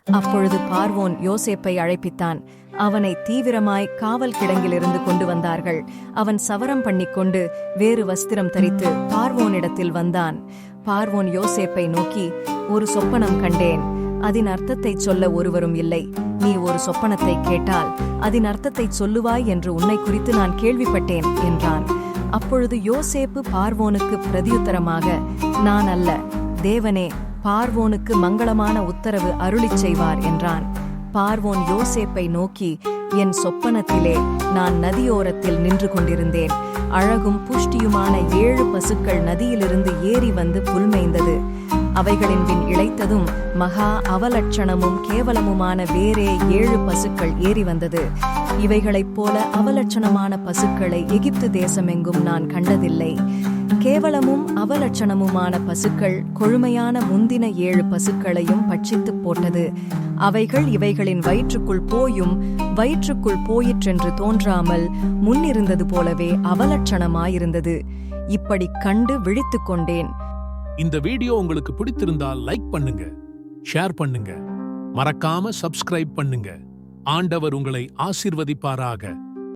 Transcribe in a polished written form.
அப்பொழுது பார்வோன் யோசேப்பை அழைப்பித்தான். அவனை தீவிரமாய் காவல் கிடங்கிலிருந்து கொண்டு வந்தார்கள். அவன் சவரம் பண்ணிக்கொண்டு வேறு வஸ்திரம் தரித்து பார்வோனிடத்தில் வந்தான். பார்வோன் யோசேப்பை நோக்கி, ஒரு சொப்பனம் கண்டேன், அதன் அர்த்தத்தை சொல்ல ஒருவரும் இல்லை. நீ ஒரு சொப்பனத்தை கேட்டால் அதன் அர்த்தத்தை சொல்லுவாய் என்று உன்னை குறித்து நான் கேள்விப்பட்டேன் என்றான். அப்பொழுது யோசேப்பு பார்வோனுக்கு பிரதியுத்தரமாக, நான் அல்ல, தேவனே பார்வோனுக்கு மங்களமான உத்தரவு அருளிச் செய்வார் என்றான். பார்வோன் யோசேப்பை நோக்கி, என் சொப்பனத்திலே நான் நதியோரத்தில் நின்று கொண்டிருந்தேன். அழகும் புஷ்டியுமான 7 பசுக்கள் நதியிலிருந்து ஏறி வந்து புல்மேய்ந்தது. அவைகளின் பின் இளைத்ததும் மகா அவலட்சணமும் கேவலமுமான வேறே 7 பசுக்கள் ஏறி வந்தது. இவைகளைப் போல அவலட்சணமான பசுக்களை எகிப்து தேசமெங்கும் நான் கண்டதில்லை. கேவலமும் அவலட்சணமுமான பசுக்கள் கொழுமையான முந்தின 7 பசுக்களையும் பட்சித்துப் போட்டது. அவைகள் இவைகளின் வயிற்றுக்குள் போயும் வயிற்றுக்குள் போயிற்றென்று தோன்றாமல் முன்னிருந்தது போலவே அவலட்சணமாயிருந்தது. இப்படி கண்டு விழித்துக் கொண்டேன். இந்த வீடியோ உங்களுக்கு பிடித்திருந்தால் லைக் பண்ணுங்க, ஷேர் பண்ணுங்க, மறக்காம சப்ஸ்கிரைப் பண்ணுங்க. ஆண்டவர் உங்களை ஆசீர்வதிப்பாராக.